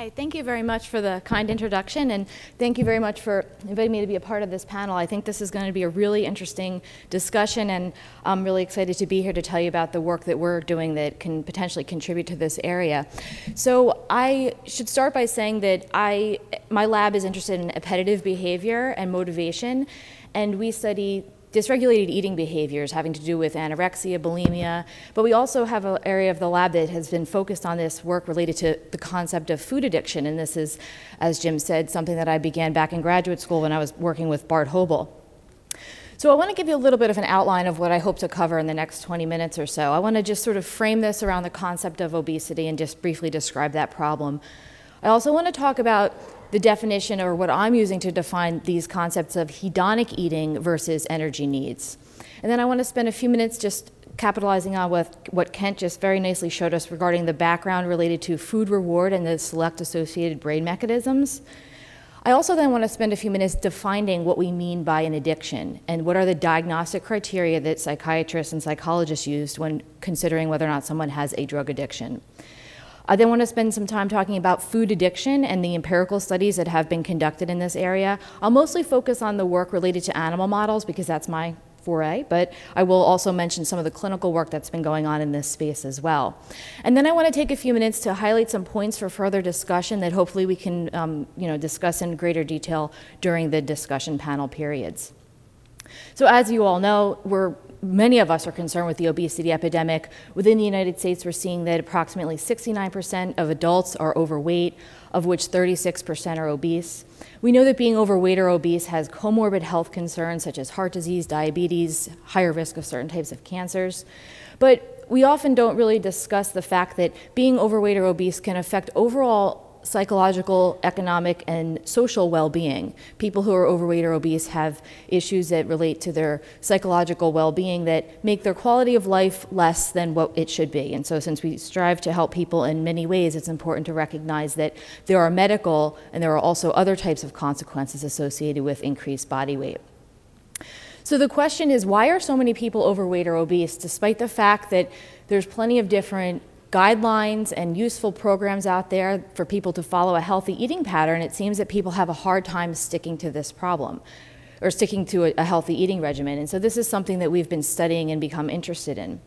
Hi, thank you very much for the kind introduction, and thank you very much for inviting me to be a part of this panel. I think this is going to be a really interesting discussion, and I'm really excited to be here to tell you about the work that we're doing that can potentially contribute to this area. So I should start by saying that my lab is interested in appetitive behavior and motivation, and we study dysregulated eating behaviors having to do with anorexia, bulimia, but we also have an area of the lab that has been focused on this work related to the concept of food addiction, and this is, as Jim said, something that I began back in graduate school when I was working with Bart Hobel. So I want to give you a little bit of an outline of what I hope to cover in the next 20 minutes or so. I want to just sort of frame this around the concept of obesity and just briefly describe that problem. I also want to talk about the definition, or what I'm using to define these concepts of hedonic eating versus energy needs. And then I want to spend a few minutes just capitalizing on what Kent just very nicely showed us regarding the background related to food reward and the select associated brain mechanisms. I also then want to spend a few minutes defining what we mean by an addiction and what are the diagnostic criteria that psychiatrists and psychologists use when considering whether or not someone has a drug addiction. I then want to spend some time talking about food addiction and the empirical studies that have been conducted in this area. I'll mostly focus on the work related to animal models because that's my foray, but I will also mention some of the clinical work that's been going on in this space as well. And then I want to take a few minutes to highlight some points for further discussion that hopefully we can discuss in greater detail during the discussion panel periods. So as you all know, many of us are concerned with the obesity epidemic. Within the United States, we're seeing that approximately 69% of adults are overweight, of which 36% are obese. We know that being overweight or obese has comorbid health concerns such as heart disease, diabetes, higher risk of certain types of cancers. But we often don't really discuss the fact that being overweight or obese can affect overall psychological, economic, and social well-being. People who are overweight or obese have issues that relate to their psychological well-being that make their quality of life less than what it should be. And so since we strive to help people in many ways, it's important to recognize that there are medical and there are also other types of consequences associated with increased body weight. So the question is, why are so many people overweight or obese, despite the fact that there's plenty of different guidelines and useful programs out there for people to follow a healthy eating pattern? It seems that people have a hard time sticking to this problem or sticking to a healthy eating regimen. And so this is something that we've been studying and become interested in.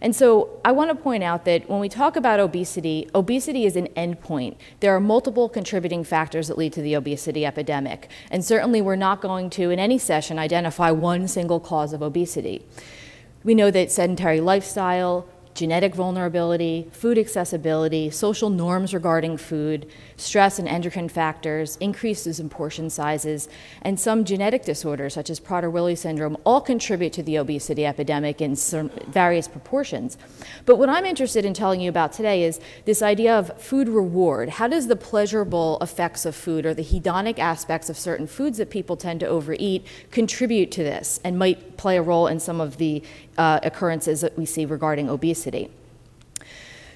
And so I want to point out that when we talk about obesity, obesity is an endpoint. There are multiple contributing factors that lead to the obesity epidemic. And certainly we're not going to, in any session, identify one single cause of obesity. We know that sedentary lifestyle, genetic vulnerability, food accessibility, social norms regarding food, stress and endocrine factors, increases in portion sizes, and some genetic disorders such as Prader-Willi syndrome all contribute to the obesity epidemic in some various proportions. But what I'm interested in telling you about today is this idea of food reward. How does the pleasurable effects of food or the hedonic aspects of certain foods that people tend to overeat contribute to this and might play a role in some of the occurrences that we see regarding obesity?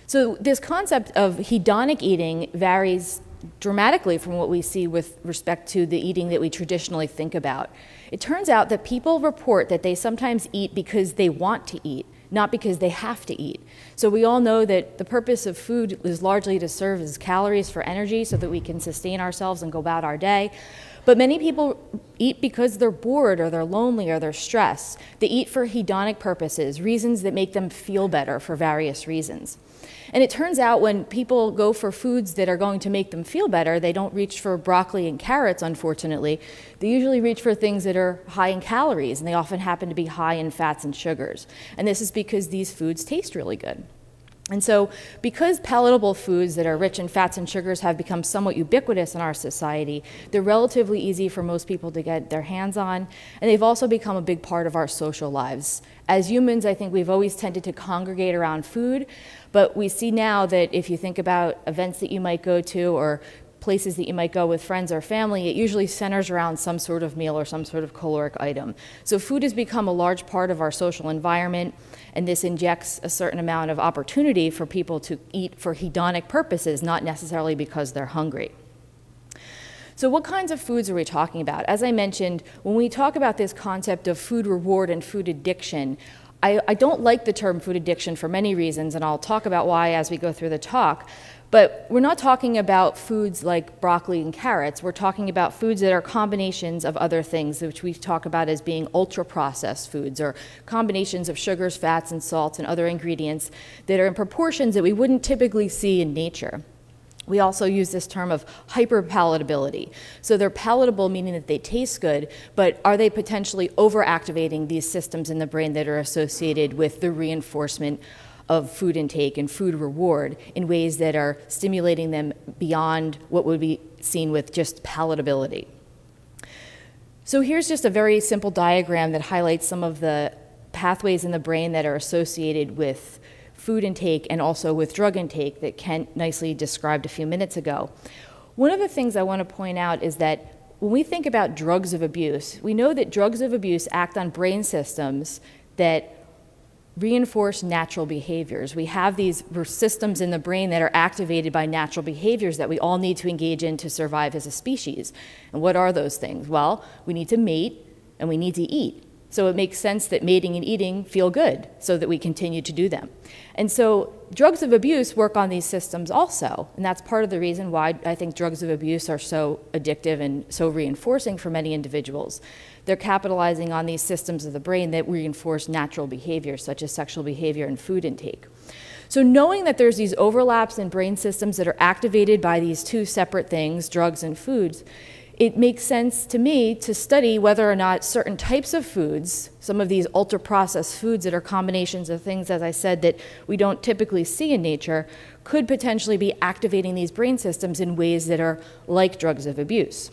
So this concept of hedonic eating varies dramatically from what we see with respect to the eating that we traditionally think about. It turns out that people report that they sometimes eat because they want to eat, not because they have to eat. So we all know that the purpose of food is largely to serve as calories for energy so that we can sustain ourselves and go about our day. But many people eat because they're bored or they're lonely or they're stressed. They eat for hedonic purposes, reasons that make them feel better for various reasons. And it turns out when people go for foods that are going to make them feel better, they don't reach for broccoli and carrots, unfortunately. They usually reach for things that are high in calories, and they often happen to be high in fats and sugars. And this is because these foods taste really good. And so because palatable foods that are rich in fats and sugars have become somewhat ubiquitous in our society, they're relatively easy for most people to get their hands on, and they've also become a big part of our social lives. As humans, I think we've always tended to congregate around food, but we see now that if you think about events that you might go to or places that you might go with friends or family, it usually centers around some sort of meal or some sort of caloric item. So food has become a large part of our social environment, and this injects a certain amount of opportunity for people to eat for hedonic purposes, not necessarily because they're hungry. So what kinds of foods are we talking about? As I mentioned, when we talk about this concept of food reward and food addiction, I don't like the term food addiction for many reasons, and I'll talk about why as we go through the talk. But we're not talking about foods like broccoli and carrots. We're talking about foods that are combinations of other things, which we talk about as being ultra-processed foods, or combinations of sugars, fats, and salts, and other ingredients that are in proportions that we wouldn't typically see in nature. We also use this term of hyperpalatability. So they're palatable, meaning that they taste good, but are they potentially overactivating these systems in the brain that are associated with the reinforcement of food intake and food reward in ways that are stimulating them beyond what would be seen with just palatability? So here's just a very simple diagram that highlights some of the pathways in the brain that are associated with food intake and also with drug intake that Kent nicely described a few minutes ago. One of the things I want to point out is that when we think about drugs of abuse, we know that drugs of abuse act on brain systems that reinforce natural behaviors. We have these systems in the brain that are activated by natural behaviors that we all need to engage in to survive as a species. And what are those things? Well, we need to mate and we need to eat. So it makes sense that mating and eating feel good so that we continue to do them. And so drugs of abuse work on these systems also. And that's part of the reason why I think drugs of abuse are so addictive and so reinforcing for many individuals. They're capitalizing on these systems of the brain that reinforce natural behaviors, such as sexual behavior and food intake. So knowing that there's these overlaps in brain systems that are activated by these two separate things, drugs and foods, it makes sense to me to study whether or not certain types of foods, some of these ultra-processed foods that are combinations of things, as I said, that we don't typically see in nature, could potentially be activating these brain systems in ways that are like drugs of abuse.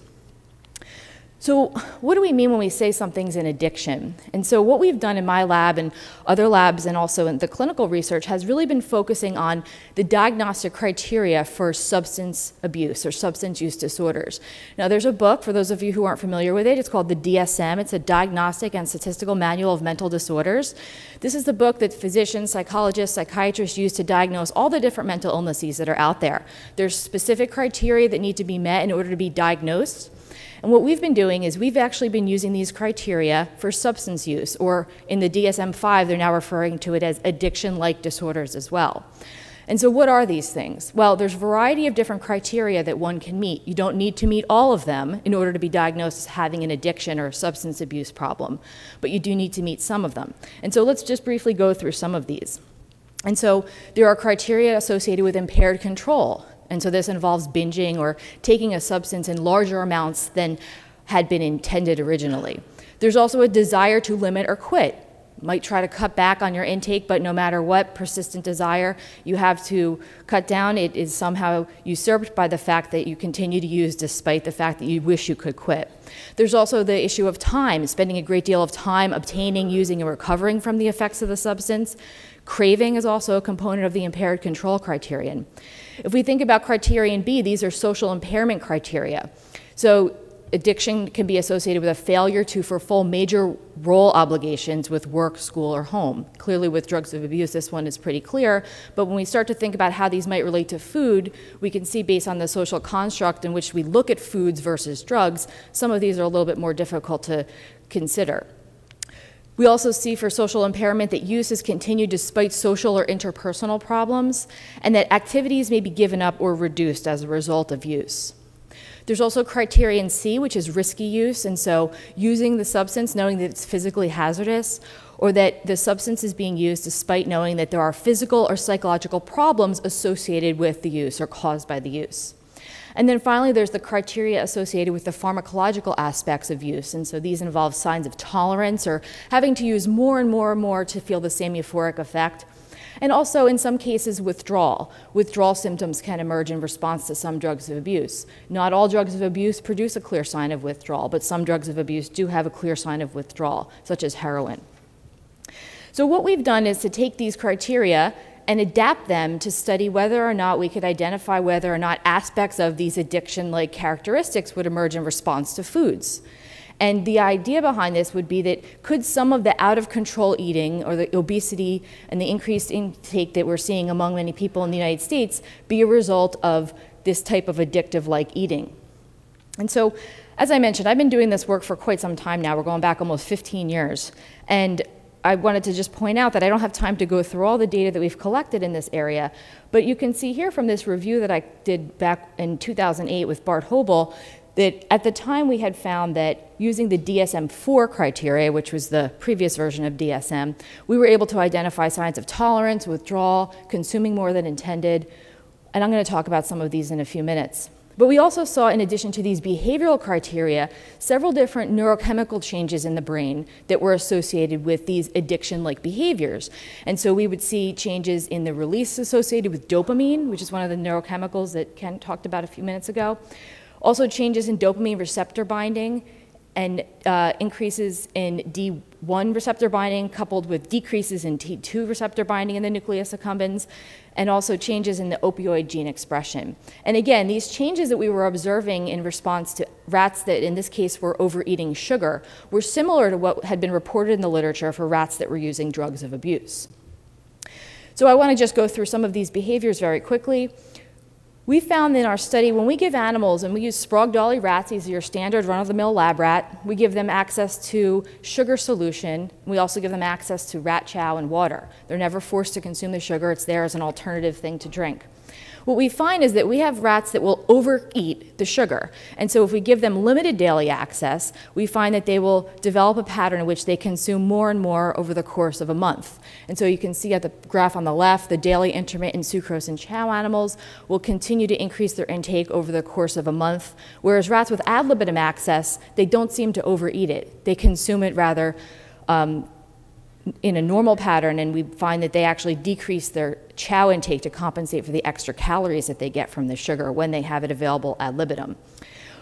So what do we mean when we say something's an addiction? And so what we've done in my lab and other labs and also in the clinical research has really been focusing on the diagnostic criteria for substance abuse or substance use disorders. Now there's a book, for those of you who aren't familiar with it, it's called the DSM. It's a Diagnostic and Statistical Manual of Mental Disorders. This is the book that physicians, psychologists, psychiatrists use to diagnose all the different mental illnesses that are out there. There's specific criteria that need to be met in order to be diagnosed. And what we've been doing is we've actually been using these criteria for substance use, or in the DSM-5, they're now referring to it as addiction-like disorders as well. And so what are these things? Well, there's a variety of different criteria that one can meet. You don't need to meet all of them in order to be diagnosed as having an addiction or a substance abuse problem, but you do need to meet some of them. And so let's just briefly go through some of these. And so there are criteria associated with impaired control. And so this involves binging or taking a substance in larger amounts than had been intended originally. There's also a desire to limit or quit. You might try to cut back on your intake, but no matter what persistent desire you have to cut down, it is somehow usurped by the fact that you continue to use despite the fact that you wish you could quit. There's also the issue of time, spending a great deal of time obtaining, using, and recovering from the effects of the substance. Craving is also a component of the impaired control criterion. If we think about criterion B, these are social impairment criteria. So addiction can be associated with a failure to fulfill major role obligations with work, school, or home. Clearly with drugs of abuse, this one is pretty clear, but when we start to think about how these might relate to food, we can see based on the social construct in which we look at foods versus drugs, some of these are a little bit more difficult to consider. We also see for social impairment that use is continued despite social or interpersonal problems, and that activities may be given up or reduced as a result of use. There's also criterion C, which is risky use, and so using the substance knowing that it's physically hazardous, or that the substance is being used despite knowing that there are physical or psychological problems associated with the use or caused by the use. And then finally, there's the criteria associated with the pharmacological aspects of use. And so these involve signs of tolerance or having to use more and more and more to feel the same euphoric effect. And also, in some cases, withdrawal. Withdrawal symptoms can emerge in response to some drugs of abuse. Not all drugs of abuse produce a clear sign of withdrawal, but some drugs of abuse do have a clear sign of withdrawal, such as heroin. So what we've done is to take these criteria and adapt them to study whether or not we could identify whether or not aspects of these addiction-like characteristics would emerge in response to foods. And the idea behind this would be that could some of the out-of-control eating or the obesity and the increased intake that we're seeing among many people in the United States be a result of this type of addictive-like eating? And so, as I mentioned, I've been doing this work for quite some time now. We're going back almost 15 years. And I wanted to just point out that I don't have time to go through all the data that we've collected in this area, but you can see here from this review that I did back in 2008 with Bart Hobel, that at the time we had found that using the DSM-4 criteria, which was the previous version of DSM, we were able to identify signs of tolerance, withdrawal, consuming more than intended, and I'm going to talk about some of these in a few minutes. But we also saw, in addition to these behavioral criteria, several different neurochemical changes in the brain that were associated with these addiction-like behaviors. And so we would see changes in the release associated with dopamine, which is one of the neurochemicals that Ken talked about a few minutes ago. Also changes in dopamine receptor binding and increases in D1 receptor binding coupled with decreases in T2 receptor binding in the nucleus accumbens, and also changes in the opioid gene expression. And again, these changes that we were observing in response to rats that in this case were overeating sugar were similar to what had been reported in the literature for rats that were using drugs of abuse. So I want to just go through some of these behaviors very quickly. We found in our study, when we give animals, and we use Sprague-Dawley rats, these are your standard run-of-the-mill lab rat, we give them access to sugar solution. We also give them access to rat chow and water. They're never forced to consume the sugar. It's there as an alternative thing to drink. What we find is that we have rats that will overeat the sugar. And so if we give them limited daily access, we find that they will develop a pattern in which they consume more and more over the course of a month. And so you can see at the graph on the left, the daily intermittent sucrose and chow animals will continue to increase their intake over the course of a month, whereas rats with ad libitum access, they don't seem to overeat it. They consume it rather in a normal pattern, and we find that they actually decrease their chow intake to compensate for the extra calories that they get from the sugar when they have it available ad libitum.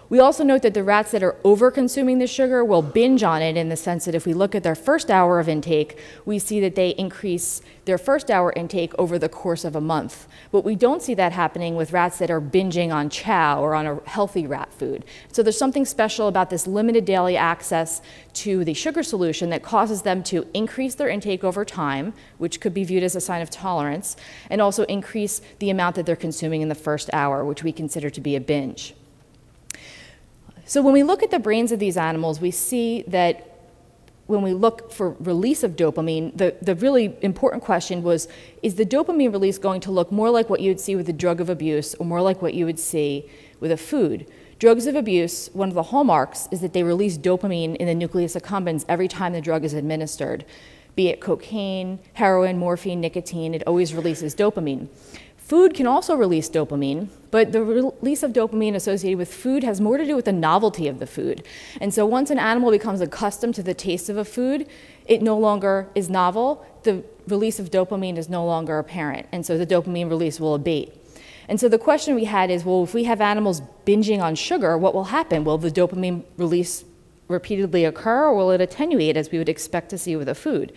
We also note that the rats that are over-consuming the sugar will binge on it in the sense that if we look at their first hour of intake, we see that they increase their first hour intake over the course of a month. But we don't see that happening with rats that are binging on chow or on a healthy rat food. So there's something special about this limited daily access to the sugar solution that causes them to increase their intake over time, which could be viewed as a sign of tolerance, and also increase the amount that they're consuming in the first hour, which we consider to be a binge. So when we look at the brains of these animals, we see that when we look for release of dopamine, the really important question was, is the dopamine release going to look more like what you would see with a drug of abuse or more like what you would see with a food? Drugs of abuse, one of the hallmarks is that they release dopamine in the nucleus accumbens every time the drug is administered. Be it cocaine, heroin, morphine, nicotine, it always releases dopamine. Food can also release dopamine, but the release of dopamine associated with food has more to do with the novelty of the food. And so once an animal becomes accustomed to the taste of a food, it no longer is novel. The release of dopamine is no longer apparent, and so the dopamine release will abate. And so the question we had is, well, if we have animals binging on sugar, what will happen? Will the dopamine release repeatedly occur, or will it attenuate as we would expect to see with a food?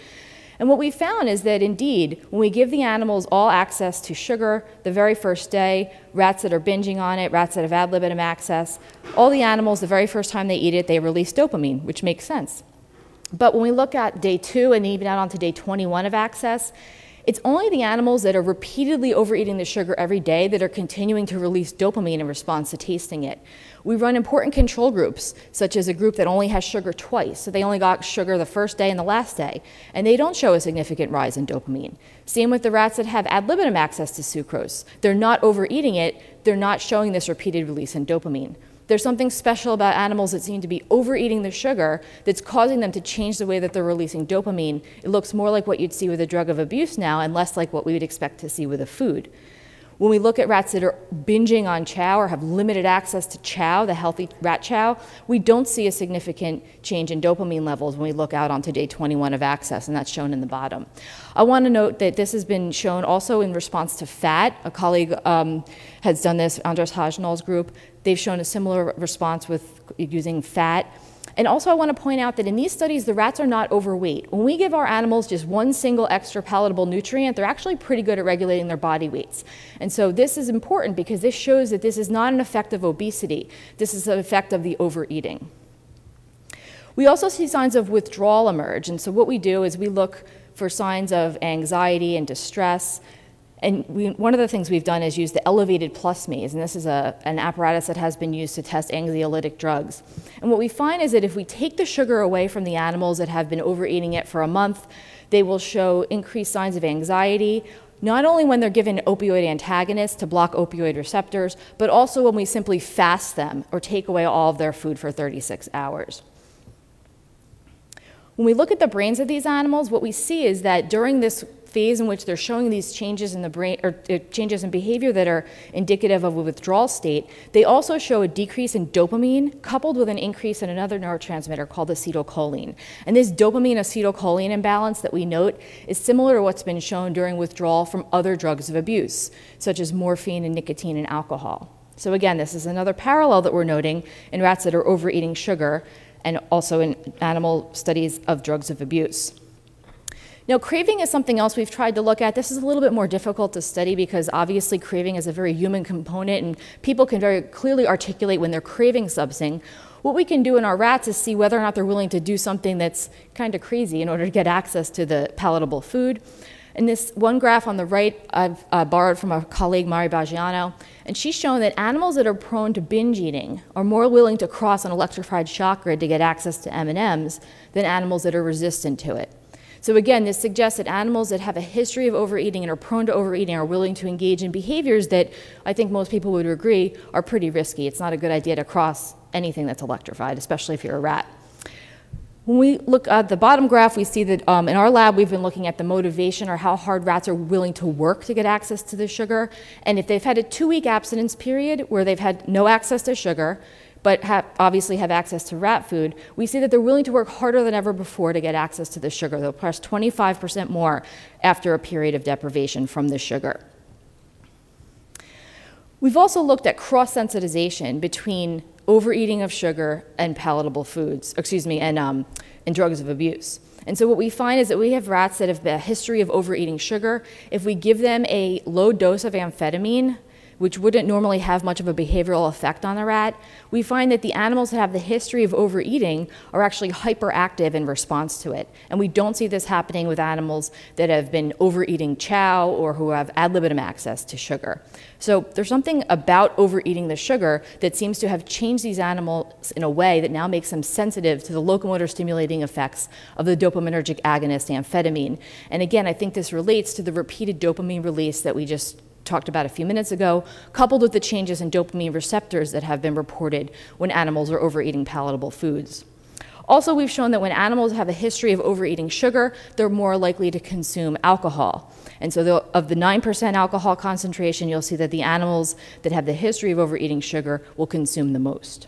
And what we found is that indeed, when we give the animals all access to sugar the very first day, rats that are binging on it, rats that have ad libitum access, all the animals, the very first time they eat it, they release dopamine, which makes sense. But when we look at day 2 and even out onto day 21 of access, it's only the animals that are repeatedly overeating the sugar every day that are continuing to release dopamine in response to tasting it. We run important control groups, such as a group that only has sugar twice, so they only got sugar the first day and the last day, and they don't show a significant rise in dopamine. Same with the rats that have ad libitum access to sucrose. They're not overeating it, they're not showing this repeated release in dopamine. There's something special about animals that seem to be overeating the sugar that's causing them to change the way that they're releasing dopamine. It looks more like what you'd see with a drug of abuse now and less like what we would expect to see with a food. When we look at rats that are binging on chow or have limited access to chow, the healthy rat chow, we don't see a significant change in dopamine levels when we look out onto day 21 of access, and that's shown in the bottom. I want to note that this has been shown also in response to fat. A colleague has done this, Andres Hajnal's group. They've shown a similar response with using fat. And also I want to point out that in these studies, the rats are not overweight. When we give our animals just one single extra palatable nutrient, they're actually pretty good at regulating their body weights. And so this is important because this shows that this is not an effect of obesity. This is an effect of the overeating. We also see signs of withdrawal emerge. And so what we do is we look for signs of anxiety and distress. And one of the things we've done is use the elevated plus maze, and this is an apparatus that has been used to test anxiolytic drugs. And what we find is that if we take the sugar away from the animals that have been overeating it for a month, they will show increased signs of anxiety, not only when they're given opioid antagonists to block opioid receptors, but also when we simply fast them or take away all of their food for 36 hours. When we look at the brains of these animals, what we see is that during this phase in which they're showing these changes in the brain, or changes in behavior that are indicative of a withdrawal state, they also show a decrease in dopamine coupled with an increase in another neurotransmitter called acetylcholine. And this dopamine-acetylcholine imbalance that we note is similar to what's been shown during withdrawal from other drugs of abuse, such as morphine and nicotine and alcohol. So again, this is another parallel that we're noting in rats that are overeating sugar and also in animal studies of drugs of abuse. Now, craving is something else we've tried to look at. This is a little bit more difficult to study because obviously craving is a very human component and people can very clearly articulate when they're craving something. What we can do in our rats is see whether or not they're willing to do something that's kind of crazy in order to get access to the palatable food. In this one graph on the right, I've borrowed from our colleague Mari Baggiano, and she's shown that animals that are prone to binge eating are more willing to cross an electrified shock grid to get access to M&Ms than animals that are resistant to it. So again, this suggests that animals that have a history of overeating and are prone to overeating are willing to engage in behaviors that I think most people would agree are pretty risky. It's not a good idea to cross anything that's electrified, especially if you're a rat. When we look at the bottom graph, we see that in our lab, we've been looking at the motivation or how hard rats are willing to work to get access to the sugar. And if they've had a 2-week abstinence period where they've had no access to sugar, but obviously have access to rat food, we see that they're willing to work harder than ever before to get access to the sugar. They'll press 25% more after a period of deprivation from the sugar. We've also looked at cross-sensitization between overeating of sugar and palatable foods, and drugs of abuse. And so what we find is that we have rats that have a history of overeating sugar. If we give them a low dose of amphetamine, which wouldn't normally have much of a behavioral effect on the rat, we find that the animals that have the history of overeating are actually hyperactive in response to it. And we don't see this happening with animals that have been overeating chow or who have ad libitum access to sugar. So there's something about overeating the sugar that seems to have changed these animals in a way that now makes them sensitive to the locomotor stimulating effects of the dopaminergic agonist amphetamine. And again, I think this relates to the repeated dopamine release that we just talked about a few minutes ago, coupled with the changes in dopamine receptors that have been reported when animals are overeating palatable foods. Also, we've shown that when animals have a history of overeating sugar, they're more likely to consume alcohol. And so of the 9% alcohol concentration, you'll see that the animals that have the history of overeating sugar will consume the most.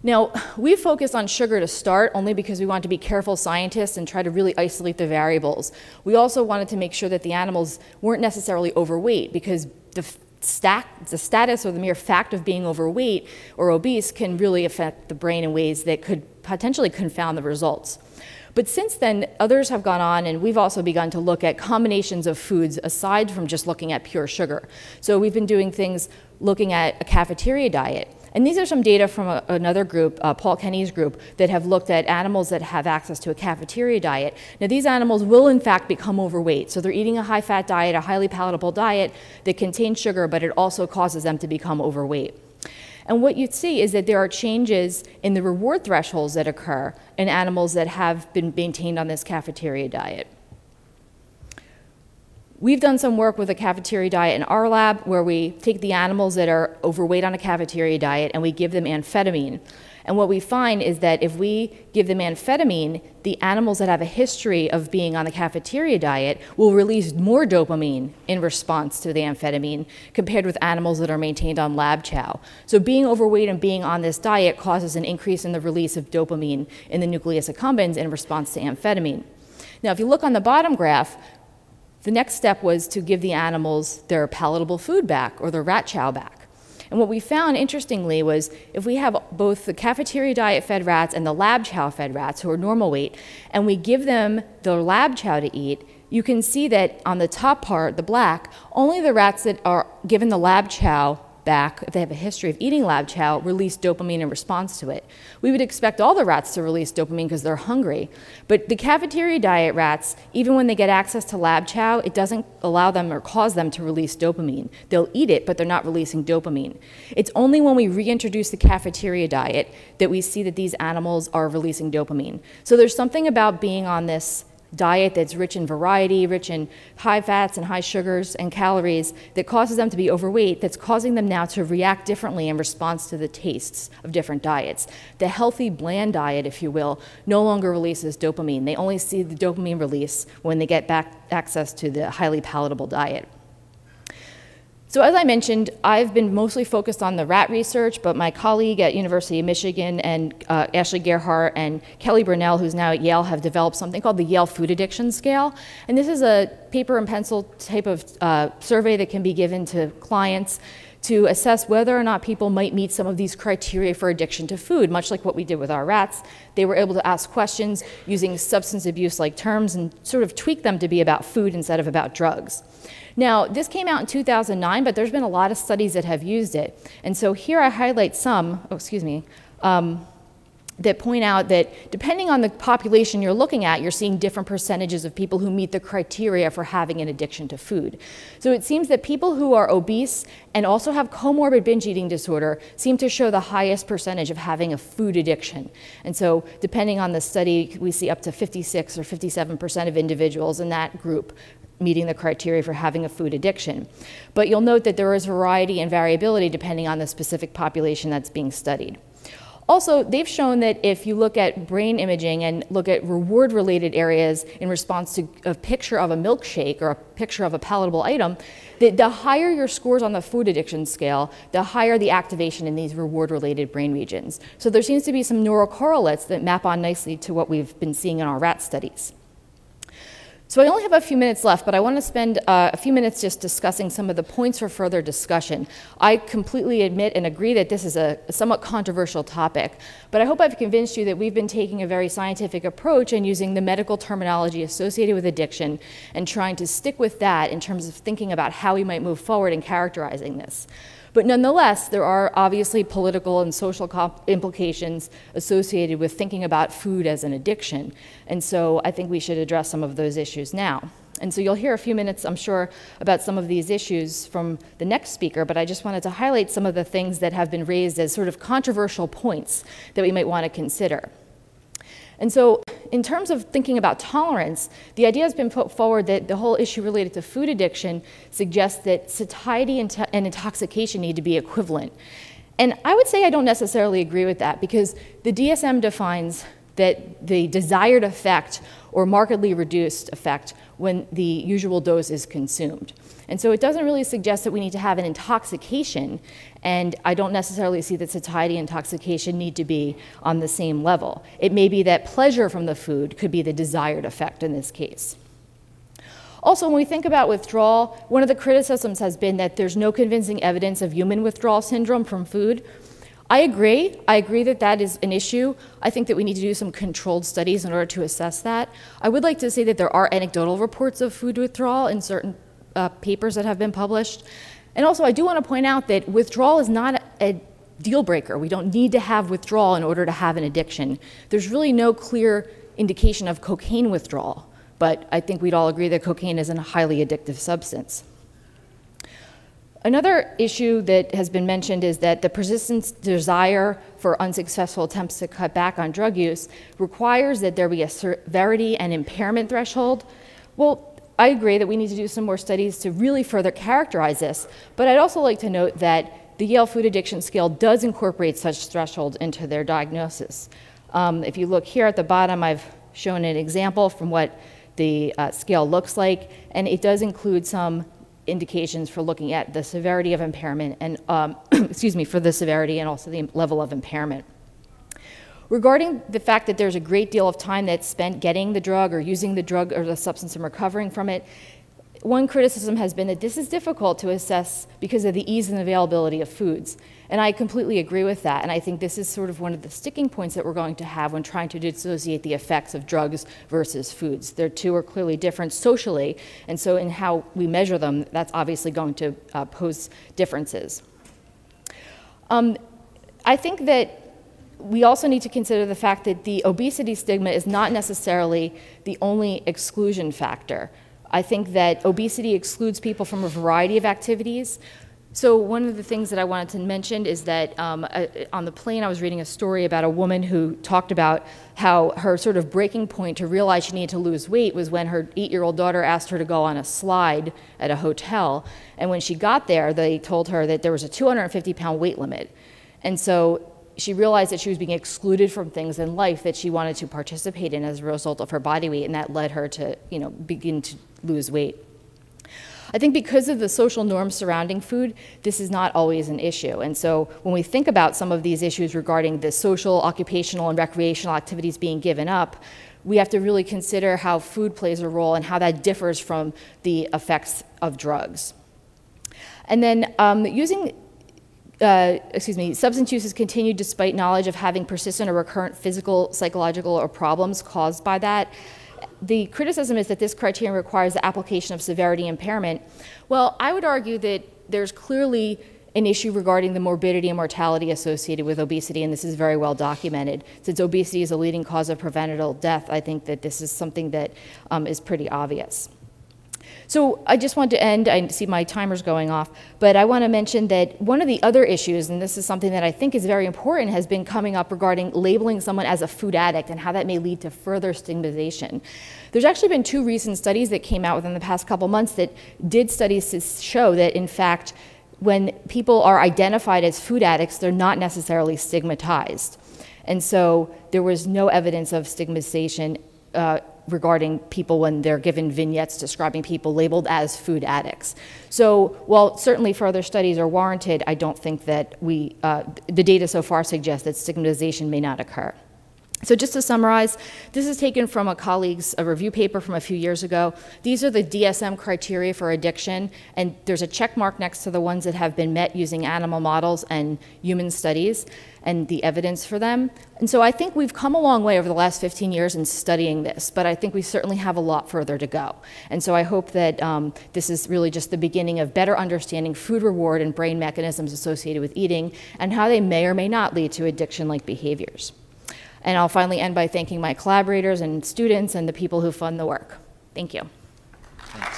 Now, we focused on sugar to start only because we wanted to be careful scientists and try to really isolate the variables. We also wanted to make sure that the animals weren't necessarily overweight because the status or the mere fact of being overweight or obese can really affect the brain in ways that could potentially confound the results. But since then, others have gone on, and we've also begun to look at combinations of foods aside from just looking at pure sugar. So we've been doing things looking at a cafeteria diet. And these are some data from another group, Paul Kenny's group, that have looked at animals that have access to a cafeteria diet. Now, these animals will, in fact, become overweight. So they're eating a high-fat diet, a highly palatable diet that contains sugar, but it also causes them to become overweight. And what you'd see is that there are changes in the reward thresholds that occur in animals that have been maintained on this cafeteria diet. We've done some work with a cafeteria diet in our lab where we take the animals that are overweight on a cafeteria diet and we give them amphetamine. And what we find is that if we give them amphetamine, the animals that have a history of being on the cafeteria diet will release more dopamine in response to the amphetamine compared with animals that are maintained on lab chow. So being overweight and being on this diet causes an increase in the release of dopamine in the nucleus accumbens in response to amphetamine. Now, if you look on the bottom graph, the next step was to give the animals their palatable food back or their rat chow back. And what we found, interestingly, was if we have both the cafeteria diet fed rats and the lab chow fed rats who are normal weight, and we give them the lab chow to eat, you can see that on the top part, the black, only the rats that are given the lab chow back, if they have a history of eating lab chow, release dopamine in response to it. We would expect all the rats to release dopamine because they're hungry. But the cafeteria diet rats, even when they get access to lab chow, it doesn't allow them or cause them to release dopamine. They'll eat it, but they're not releasing dopamine. It's only when we reintroduce the cafeteria diet that we see that these animals are releasing dopamine. So there's something about being on this diet that's rich in variety, rich in high fats and high sugars and calories that causes them to be overweight, that's causing them now to react differently in response to the tastes of different diets. The healthy, bland diet, if you will, no longer releases dopamine. They only see the dopamine release when they get back access to the highly palatable diet. So as I mentioned, I've been mostly focused on the rat research, but my colleague at University of Michigan and Ashley Gerhardt and Kelly Burnell, who's now at Yale, have developed something called the Yale Food Addiction Scale. And this is a paper and pencil type of survey that can be given to clients to assess whether or not people might meet some of these criteria for addiction to food, much like what we did with our rats. They were able to ask questions using substance abuse-like terms and sort of tweak them to be about food instead of about drugs. Now, this came out in 2009, but there's been a lot of studies that have used it. And so here I highlight some, that point out that depending on the population you're looking at, you're seeing different percentages of people who meet the criteria for having an addiction to food. So it seems that people who are obese and also have comorbid binge eating disorder seem to show the highest percentage of having a food addiction. And so depending on the study, we see up to 56 or 57% of individuals in that group meeting the criteria for having a food addiction. But you'll note that there is variety and variability depending on the specific population that's being studied. Also, they've shown that if you look at brain imaging and look at reward-related areas in response to a picture of a milkshake or a picture of a palatable item, that the higher your scores on the food addiction scale, the higher the activation in these reward-related brain regions. So there seems to be some neurocorrelates that map on nicely to what we've been seeing in our rat studies. So I only have a few minutes left, but I want to spend a few minutes just discussing some of the points for further discussion. I completely admit and agree that this is a somewhat controversial topic, but I hope I've convinced you that we've been taking a very scientific approach and using the medical terminology associated with addiction and trying to stick with that in terms of thinking about how we might move forward in characterizing this. But nonetheless, there are obviously political and social implications associated with thinking about food as an addiction. And so I think we should address some of those issues now. And so you'll hear a few minutes, I'm sure, about some of these issues from the next speaker, but I just wanted to highlight some of the things that have been raised as sort of controversial points that we might want to consider. And so in terms of thinking about tolerance, the idea has been put forward that the whole issue related to food addiction suggests that satiety and intoxication need to be equivalent. And I would say I don't necessarily agree with that because the DSM defines that the desired effect or markedly reduced effect when the usual dose is consumed. And so it doesn't really suggest that we need to have an intoxication, and I don't necessarily see that satiety and intoxication need to be on the same level. It may be that pleasure from the food could be the desired effect in this case. Also, when we think about withdrawal, one of the criticisms has been that there's no convincing evidence of human withdrawal syndrome from food. I agree. I agree that that is an issue. I think that we need to do some controlled studies in order to assess that. I would like to say that there are anecdotal reports of food withdrawal in certain papers that have been published. And also, I do want to point out that withdrawal is not a deal breaker. We don't need to have withdrawal in order to have an addiction. There's really no clear indication of cocaine withdrawal, but I think we'd all agree that cocaine is a highly addictive substance. Another issue that has been mentioned is that the persistent desire for unsuccessful attempts to cut back on drug use requires that there be a severity and impairment threshold. Well, I agree that we need to do some more studies to really further characterize this, but I'd also like to note that the Yale Food Addiction Scale does incorporate such thresholds into their diagnosis. If you look here at the bottom, I've shown an example from what the scale looks like, and it does include some indications for looking at the severity of impairment and, for the severity and also the level of impairment. Regarding the fact that there's a great deal of time that's spent getting the drug or using the drug or the substance and recovering from it, one criticism has been that this is difficult to assess because of the ease and availability of foods. And I completely agree with that. And I think this is sort of one of the sticking points that we're going to have when trying to dissociate the effects of drugs versus foods. The two are clearly different socially. And so in how we measure them, that's obviously going to pose differences. I think that we also need to consider the fact that the obesity stigma is not necessarily the only exclusion factor. I think that obesity excludes people from a variety of activities. So one of the things that I wanted to mention is that on the plane I was reading a story about a woman who talked about how her sort of breaking point to realize she needed to lose weight was when her 8-year-old daughter asked her to go on a slide at a hotel. And when she got there, they told her that there was a 250-pound weight limit. And so she realized that she was being excluded from things in life that she wanted to participate in as a result of her body weight, and that led her to, begin to lose weight. I think because of the social norms surrounding food, this is not always an issue. And so when we think about some of these issues regarding the social, occupational, and recreational activities being given up, we have to really consider how food plays a role and how that differs from the effects of drugs. And then substance use has continued despite knowledge of having persistent or recurrent physical, psychological, or problems caused by that. The criticism is that this criterion requires the application of severity impairment. Well, I would argue that there's clearly an issue regarding the morbidity and mortality associated with obesity, and this is very well documented. Since obesity is a leading cause of preventable death, I think that this is something that is pretty obvious. So I just want to end, I see my timer's going off, but I want to mention that one of the other issues, and this is something that I think is very important, has been coming up regarding labeling someone as a food addict and how that may lead to further stigmatization. There's actually been 2 recent studies that came out within the past couple months that did studies to show that, in fact, when people are identified as food addicts, they're not necessarily stigmatized. And so there was no evidence of stigmatization regarding people when they're given vignettes describing people labeled as food addicts. So while certainly further studies are warranted, I don't think that the data so far suggests that stigmatization may not occur. So just to summarize, this is taken from a colleague's review paper from a few years ago. These are the DSM criteria for addiction, and there's a check mark next to the ones that have been met using animal models and human studies and the evidence for them. And so I think we've come a long way over the last 15 years in studying this, but I think we certainly have a lot further to go. And so I hope that this is really just the beginning of better understanding food reward and brain mechanisms associated with eating and how they may or may not lead to addiction-like behaviors. And I'll finally end by thanking my collaborators and students and the people who fund the work. Thank you. Thanks.